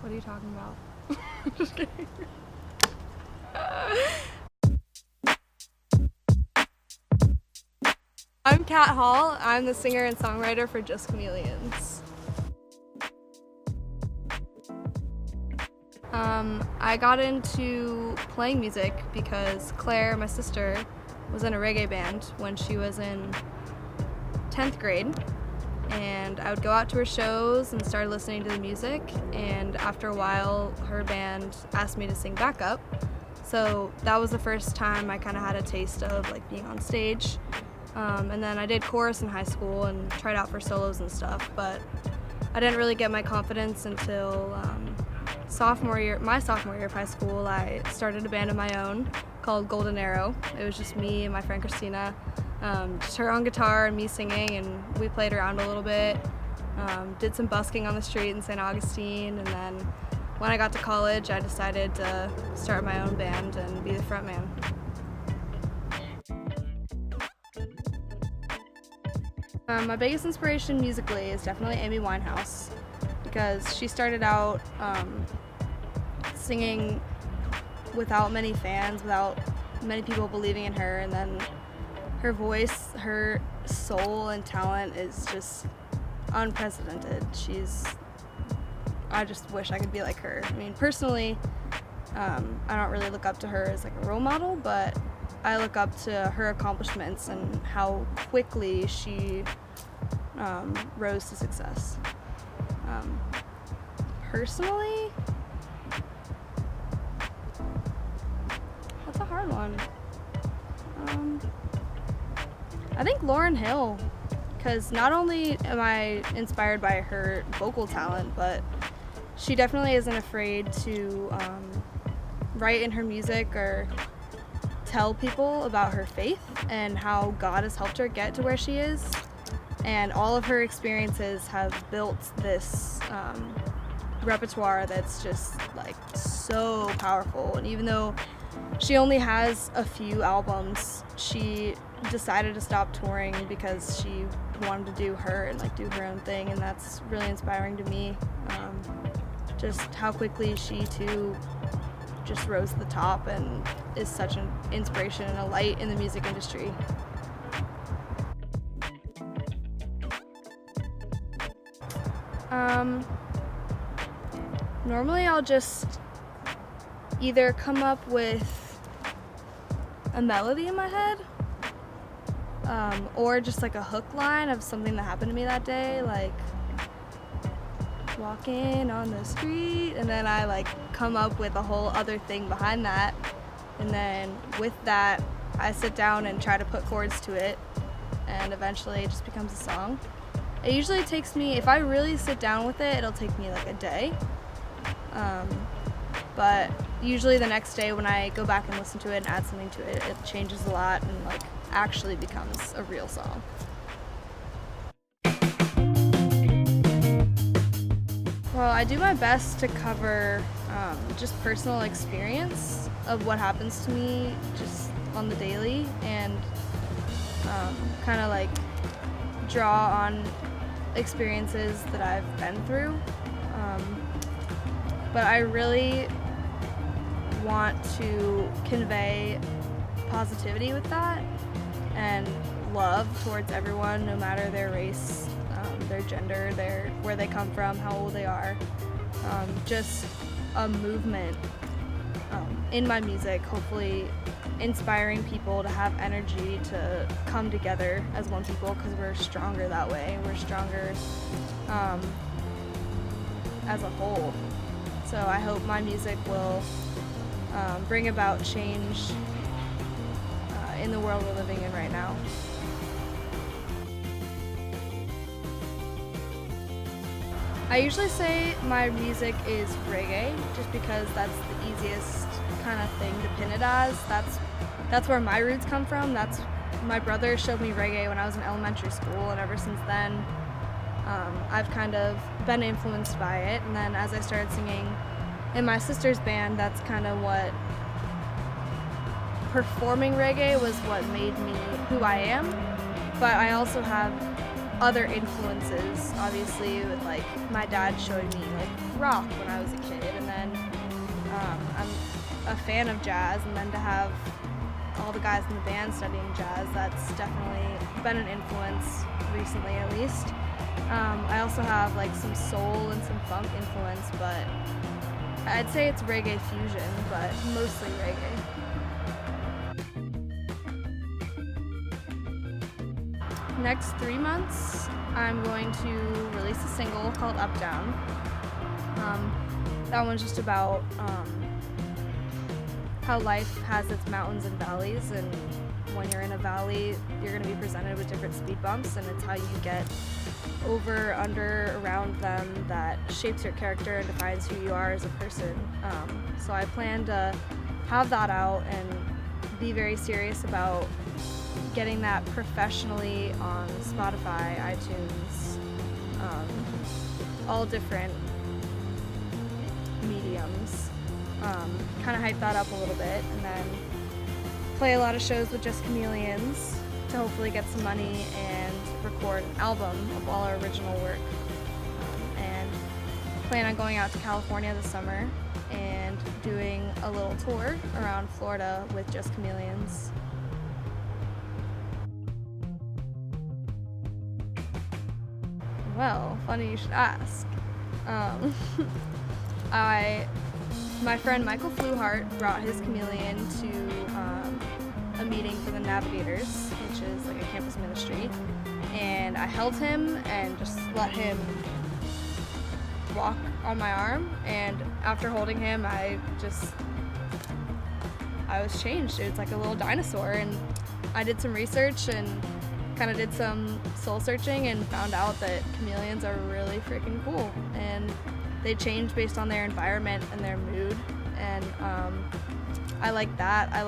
What are you talking about? Just kidding. I'm Kat Hall. I'm the singer and songwriter for Just Chameleons. I got into playing music because Claire, my sister, was in a reggae band when she was in 10th grade, and I would go out to her shows and started listening to the music, and after a while her band asked me to sing backup, so that was the first time I kind of had a taste of like being on stage. And then I did chorus in high school and tried out for solos and stuff, but I didn't really get my confidence until my sophomore year of high school. I started a band of my own called Golden Arrow. It was just me and my friend Christina, just her on guitar and me singing, and we played around a little bit, did some busking on the street in St. Augustine, and then when I got to college I decided to start my own band and be the front man. My biggest inspiration musically is definitely Amy Winehouse, because she started out singing without many fans, without many people believing in her, and then her voice, her soul and talent is just unprecedented. I just wish I could be like her. I mean, personally, I don't really look up to her as like a role model, but I look up to her accomplishments and how quickly she rose to success. Personally, that's a hard one. I think Lauryn Hill, because not only am I inspired by her vocal talent, but she definitely isn't afraid to write in her music or tell people about her faith and how God has helped her get to where she is. And all of her experiences have built this repertoire that's just like so powerful. And even though she only has a few albums, she decided to stop touring because she wanted to do her and like do her own thing, and that's really inspiring to me. Just how quickly she too just rose to the top and is such an inspiration and a light in the music industry. Normally I'll just either come up with a melody in my head, or just like a hook line of something that happened to me that day, like walking on the street, and then I like come up with a whole other thing behind that, and then with that I sit down and try to put chords to it, and eventually it just becomes a song. It usually takes me, if I really sit down with it, it'll take me like a day, but usually the next day when I go back and listen to it and add something to it, it changes a lot and like actually becomes a real song. Well, I do my best to cover just personal experience of what happens to me just on the daily, and kind of like draw on experiences that I've been through. But I really want to convey positivity with that and love towards everyone, no matter their race, their gender, where they come from, how old they are. Just a movement in my music, hopefully inspiring people to have energy to come together as one people, because we're stronger that way. We're stronger as a whole. So I hope my music will bring about change in the world we're living in right now. I usually say my music is reggae, just because that's the easiest kind of thing to pin it as. That's where my roots come from. My brother showed me reggae when I was in elementary school, and ever since then I've kind of been influenced by it. And then as I started singing in my sister's band, that's kind of what performing reggae was what made me who I am. But I also have other influences, obviously, with like my dad showing me like rock when I was a kid, and then I'm a fan of jazz, and then to have all the guys in the band studying jazz, that's definitely been an influence recently, at least. I also have like some soul and some funk influence, but I'd say it's reggae fusion, but mostly reggae. Next 3 months, I'm going to release a single called Up Down. That one's just about how life has its mountains and valleys, and when you're in a valley, you're going to be presented with different speed bumps, and it's how you get over, under, around them that shapes your character and defines who you are as a person. So I plan to have that out and be very serious about getting that professionally on Spotify, iTunes, all different mediums. Kind of hype that up a little bit, and then play a lot of shows with Just Chameleons to hopefully get some money and record an album of all our original work. And plan on going out to California this summer and doing a little tour around Florida with Just Chameleons. Well, funny you should ask. My friend Michael Fluhart brought his chameleon to a meeting for the Navigators, which is like a campus ministry, and I held him and just let him walk on my arm, and after holding him, I was changed. It was like a little dinosaur, and I did some research and kind of did some soul searching and found out that chameleons are really freaking cool, and they change based on their environment and their mood, and I like that. I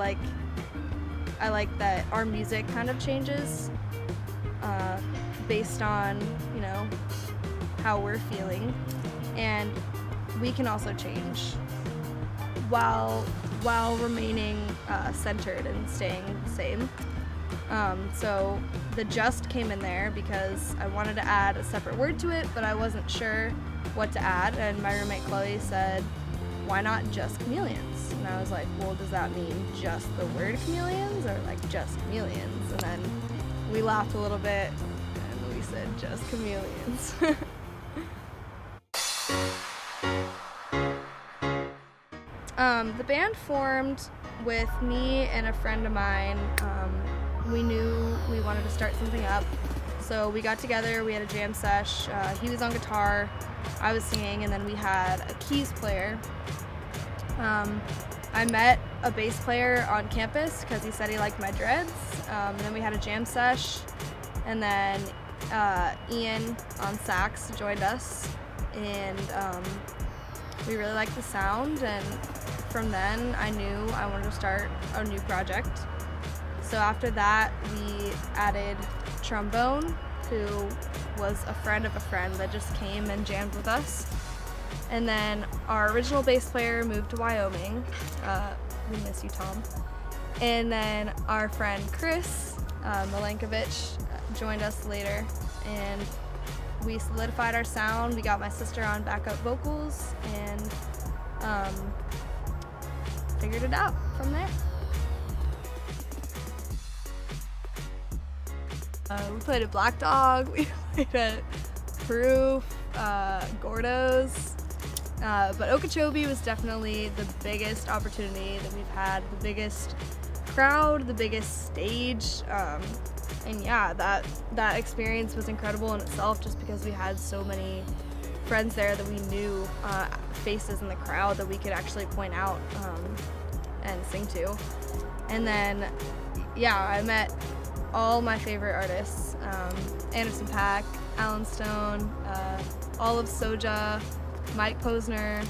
like that our music kind of changes based on, you know, how we're feeling, and we can also change while remaining centered and staying the same. So the just came in there because I wanted to add a separate word to it, but I wasn't sure what to add, and my roommate Chloe said, why not Just Chameleons? And I was like, well, does that mean just the word chameleons, or like Just Chameleons? And then we laughed a little bit and we said Just Chameleons. The band formed with me and a friend of mine. We knew we wanted to start something up, so we got together, we had a jam sesh. He was on guitar, I was singing, and then we had a keys player. I met a bass player on campus because he said he liked my dreads, and then we had a jam sesh, and then Ian on sax joined us, and we really liked the sound, and from then I knew I wanted to start a new project. So after that, we added trombone, who was a friend of a friend that just came and jammed with us. And then our original bass player moved to Wyoming. We miss you, Tom. And then our friend Chris Milankovich joined us later, and we solidified our sound. We got my sister on backup vocals, and figured it out from there. We played at Black Dog, we played at Proof, Gordo's, but Okeechobee was definitely the biggest opportunity that we've had, the biggest crowd, the biggest stage, and yeah, that experience was incredible in itself, just because we had so many friends there that we knew, faces in the crowd that we could actually point out and sing to. And then, yeah, I met all my favorite artists, Anderson .Paak, Alan Stone, all of Soja, Mike Posner,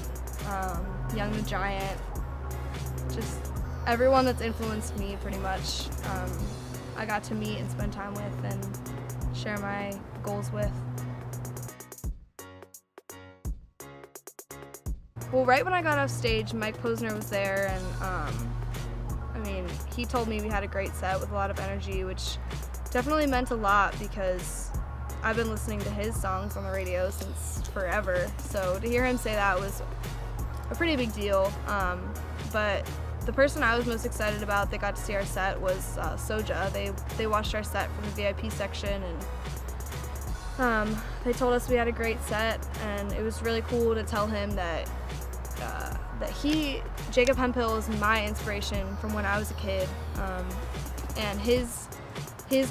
Young the Giant, just everyone that's influenced me pretty much. I got to meet and spend time with and share my goals with. Well, right when I got off stage, Mike Posner was there, and I mean, he told me we had a great set with a lot of energy, which definitely meant a lot, because I've been listening to his songs on the radio since forever. So to hear him say that was a pretty big deal. But the person I was most excited about that got to see our set was Soja. They watched our set from the VIP section, and they told us we had a great set, and it was really cool to tell him that Jacob Hemphill is my inspiration from when I was a kid, and his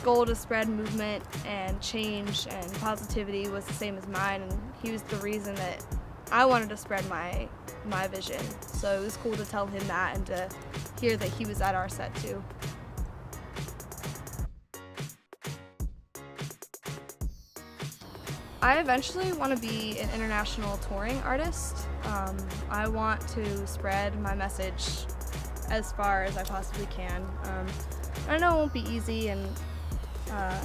goal to spread movement and change and positivity was the same as mine, and he was the reason that I wanted to spread my vision. So it was cool to tell him that and to hear that he was at our set too. I eventually want to be an international touring artist. I want to spread my message as far as I possibly can. I know it won't be easy, and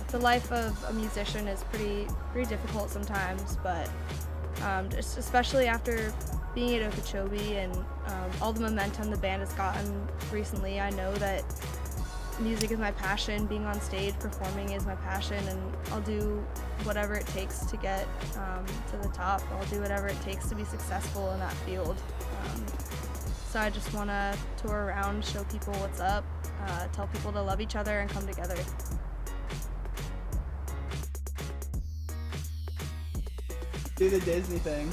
the life of a musician is pretty difficult sometimes, but just especially after being at Okeechobee and all the momentum the band has gotten recently, I know that music is my passion, being on stage, performing is my passion, and I'll do whatever it takes to get to the top. I'll do whatever it takes to be successful in that field. So I just want to tour around, show people what's up, tell people to love each other and come together. Do the Disney thing.